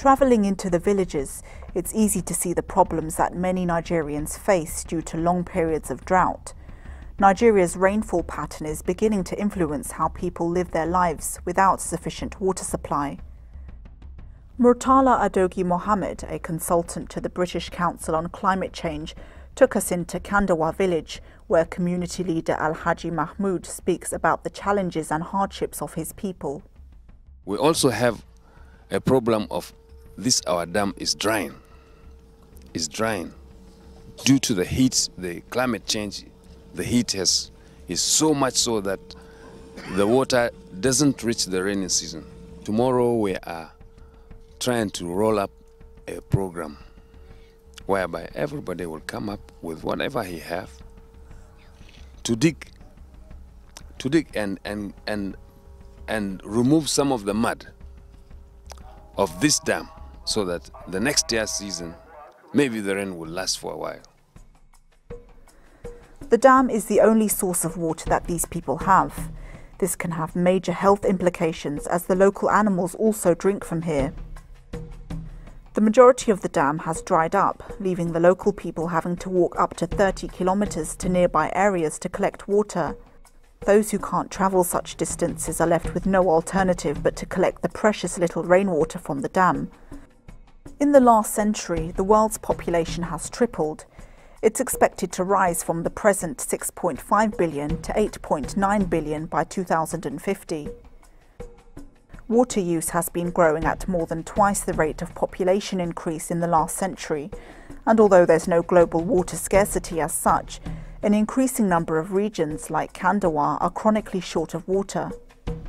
Travelling into the villages, it's easy to see the problems that many Nigerians face due to long periods of drought. Nigeria's rainfall pattern is beginning to influence how people live their lives without sufficient water supply. Murtala Adogi Mohammed, a consultant to the British Council on Climate Change, took us into Kandawa village, where community leader Alhaji Mahmood speaks about the challenges and hardships of his people. We also have a problem of our dam is drying. It's drying due to the heat, the climate change. The heat is so much so that the water doesn't reach the rainy season. Tomorrow we are trying to roll up a program whereby everybody will come up with whatever he have to dig and remove some of the mud of this dam, so that the next year's season, maybe the rain will last for a while. The dam is the only source of water that these people have. This can have major health implications as the local animals also drink from here. The majority of the dam has dried up, leaving the local people having to walk up to 30 kilometers to nearby areas to collect water. Those who can't travel such distances are left with no alternative but to collect the precious little rainwater from the dam. In the last century, the world's population has tripled. It's expected to rise from the present 6.5 billion to 8.9 billion by 2050. Water use has been growing at more than twice the rate of population increase in the last century, and although there's no global water scarcity as such, an increasing number of regions like Kandawa are chronically short of water.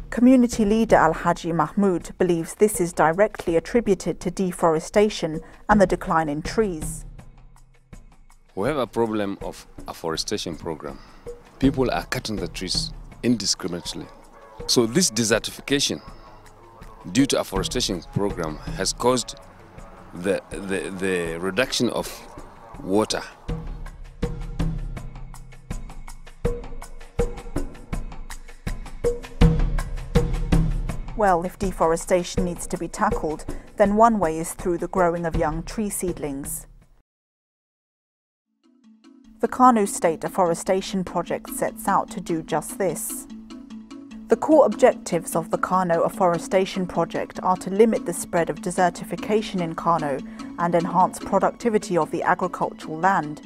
Community leader Alhaji Mahmood believes this is directly attributed to deforestation and the decline in trees. We have a problem of afforestation program. People are cutting the trees indiscriminately. So this desertification due to afforestation program has caused the reduction of water. Well, if deforestation needs to be tackled, then one way is through the growing of young tree seedlings. The Kano State Afforestation Project sets out to do just this. The core objectives of the Kano Afforestation Project are to limit the spread of desertification in Kano and enhance productivity of the agricultural land.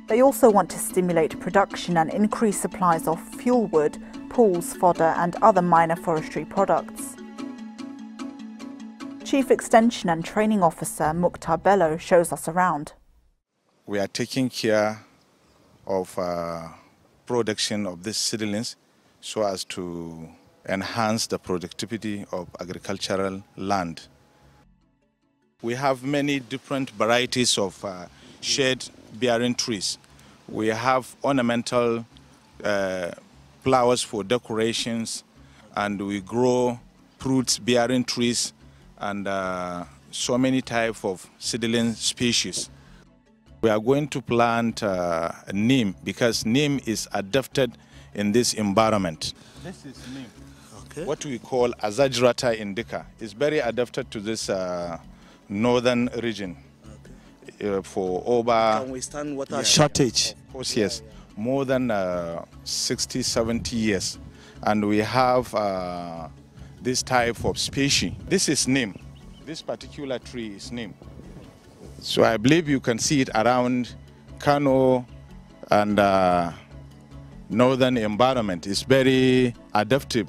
They also want to stimulate production and increase supplies of fuel wood, pools, fodder and other minor forestry products. Chief Extension and Training Officer Mukhtar Bello shows us around. We are taking care of production of these seedlings so as to enhance the productivity of agricultural land. We have many different varieties of shade-bearing trees. We have ornamental flowers for decorations, and we grow fruits-bearing trees and so many types of seedling species. We are going to plant neem because neem is adapted in this environment. This is neem. Okay. What we call Azajrata indica is very adapted to this northern region. Okay. For over can withstand water shortage. Of course, yes. More than 60, 70 years. And we have this type of species. This is neem. This particular tree is neem. So I believe you can see it around Kano and northern environment. It's very adaptive.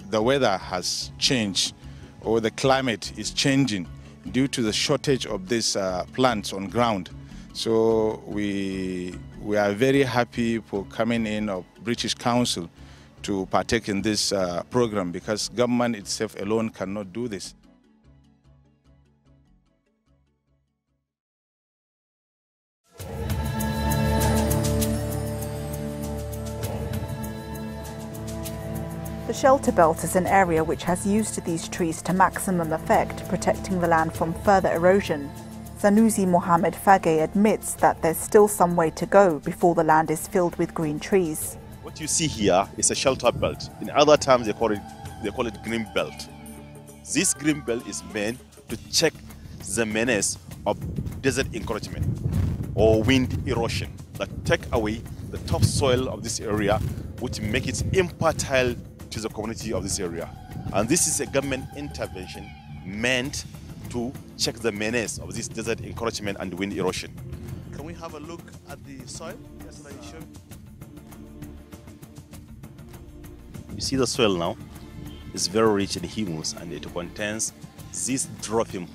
The weather has changed, or the climate is changing due to the shortage of these plants on ground. So we are very happy for coming in of British Council to partake in this program, because government itself alone cannot do this. The shelter belt is an area which has used these trees to maximum effect, protecting the land from further erosion. Sanusi Mohammed Fage admits that there's still some way to go before the land is filled with green trees. What you see here is a shelter belt. In other terms, they call it they call it green belt. This green belt is meant to check the menace of desert encroachment or wind erosion that take away the topsoil of this area, which make it infertile to the community of this area. And this is a government intervention meant to check the menace of this desert encroachment and wind erosion. Can we have a look at the soil? Yes, sure. You see the soil now? It's very rich in humus, and it contains this dropping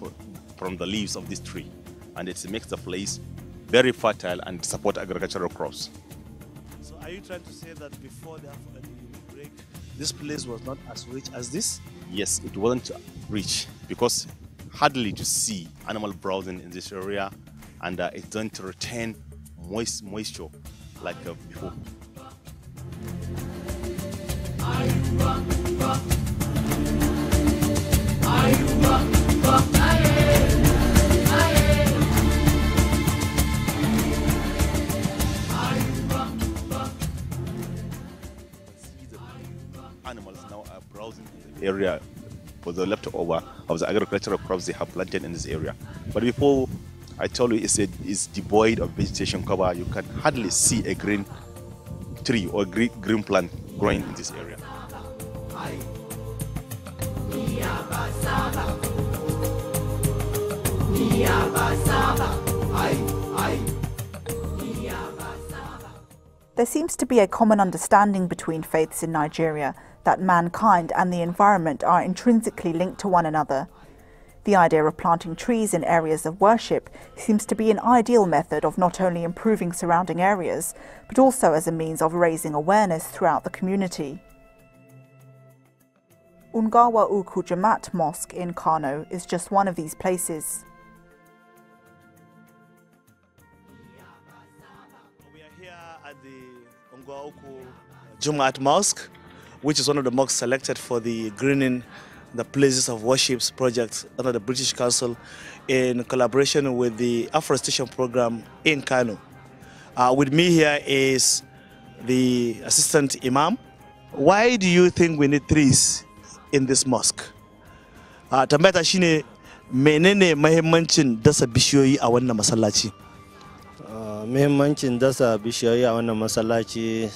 from the leaves of this tree, and it makes the place very fertile and support agricultural crops. So are you trying to say that before the break, this place was not as rich as this? Yes, it wasn't rich because hardly to see animal browsing in this area, and it doesn't retain moisture like before. Animals now are browsing in the area for the leftover of the agricultural crops they have planted in this area. But before, I told you it's devoid of vegetation cover. You can hardly see a green tree or green plant growing in this area. There seems to be a common understanding between faiths in Nigeria that mankind and the environment are intrinsically linked to one another. The idea of planting trees in areas of worship seems to be an ideal method of not only improving surrounding areas, but also as a means of raising awareness throughout the community. Ungawa Uku Jamaat Mosque in Kano is just one of these places. We are here at the Ungawa Uku Jamaat Mosque, which is one of the mosques selected for the greening the places of worships project under the British Council in collaboration with the Afforestation program in Kano. With me here is the assistant imam. Why do you think we need trees in this mosque? Tambaya shine menene mahimmancin dasa bishiyoyi a wannan masallaci? Muhimmancin dasa bishiyoyi a wannan masallaci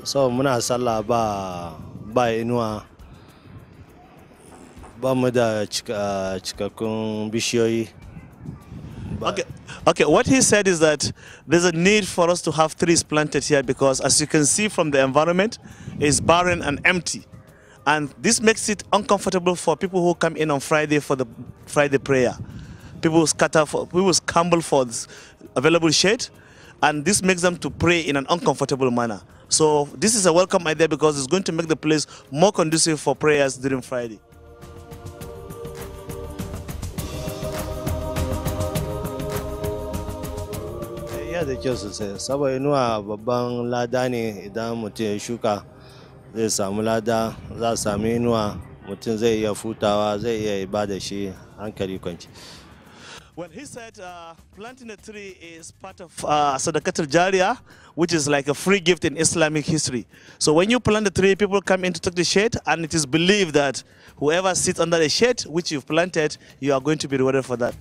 so muna sallah ba inuwa ba mu da cikakkun bishiyoyi. Okay, what he said is that there's a need for us to have trees planted here because as you can see from the environment, it's barren and empty. And this makes it uncomfortable for people who come in on Friday for the Friday prayer. People scramble for this available shade, and this makes them to pray in an uncomfortable manner. So this is a welcome idea because it's going to make the place more conducive for prayers during Friday. Ya da kyau sosai, saboda inuwa babban lada ne idan mutum ya shuka zai samu lada, za a sami inuwa, mutum zai iya futawa, zai iya ibada shi hankali kwanci. Well, he said planting a tree is part of Sadaqatul Jariyah, which is like a free gift in Islamic history. So when you plant a tree, people come in to take the shade, and it is believed that whoever sits under the shade which you've planted, you are going to be rewarded for that.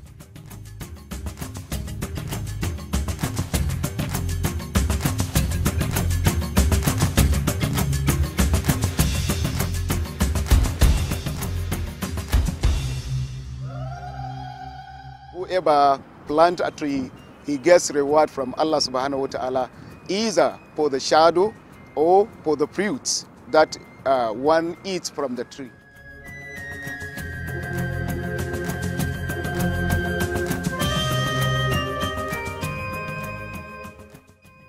Whoever plant a tree, he gets reward from Allah subhanahu wa ta'ala, either for the shadow or for the fruits that one eats from the tree.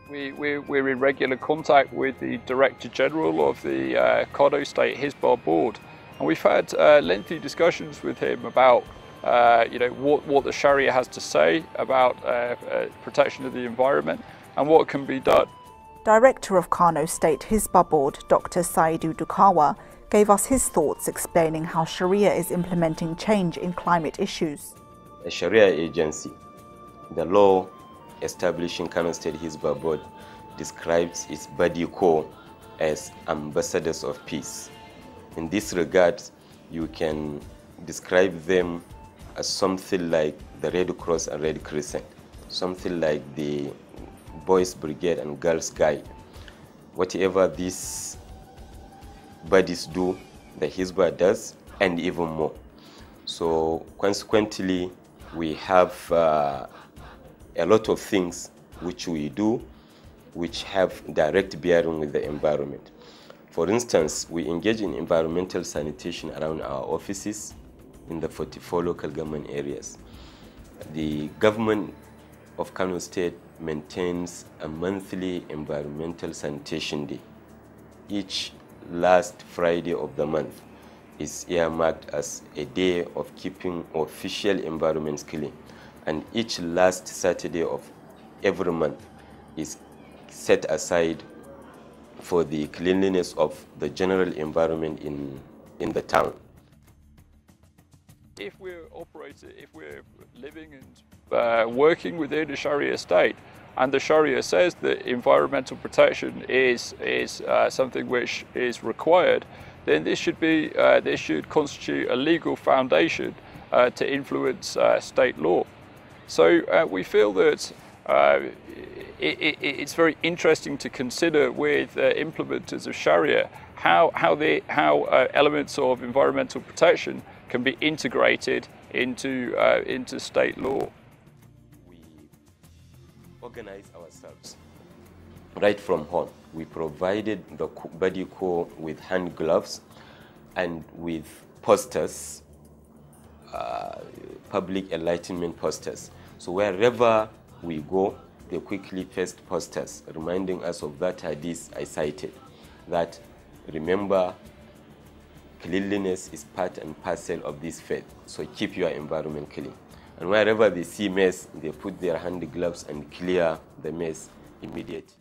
We're in regular contact with the Director General of the Kano State Hizbah Board, and we've had lengthy discussions with him about what the Sharia has to say about protection of the environment and what can be done. Director of Kano State Hizbah Board, Dr. Saidu Dukawa, gave us his thoughts explaining how Sharia is implementing change in climate issues. A Sharia agency, the law establishing Kano State Hizbah Board, describes its body core as ambassadors of peace. In this regard, you can describe them as something like the Red Cross and Red Crescent, something like the Boys Brigade and Girls Guide. Whatever these bodies do, the Hizbah does, and even more. So consequently, we have a lot of things which we do which have direct bearing with the environment. For instance, we engage in environmental sanitation around our offices in the 44 local government areas. The government of Kano State maintains a monthly environmental sanitation day. Each last Friday of the month is earmarked as a day of keeping official environments clean, and each last Saturday of every month is set aside for the cleanliness of the general environment in the town. If we're living and working within a Sharia state, and the Sharia says that environmental protection is something which is required, then this should constitute a legal foundation to influence state law. So we feel that it's very interesting to consider with implementers of Sharia how elements of environmental protection can be integrated into state law. We organize ourselves right from home. We provided the body corps with hand gloves and with posters, public enlightenment posters. So wherever we go, they quickly paste posters reminding us of that hadith I cited, that remember, cleanliness is part and parcel of this faith, so keep your environment clean. And wherever they see mess, they put their hand gloves and clear the mess immediately.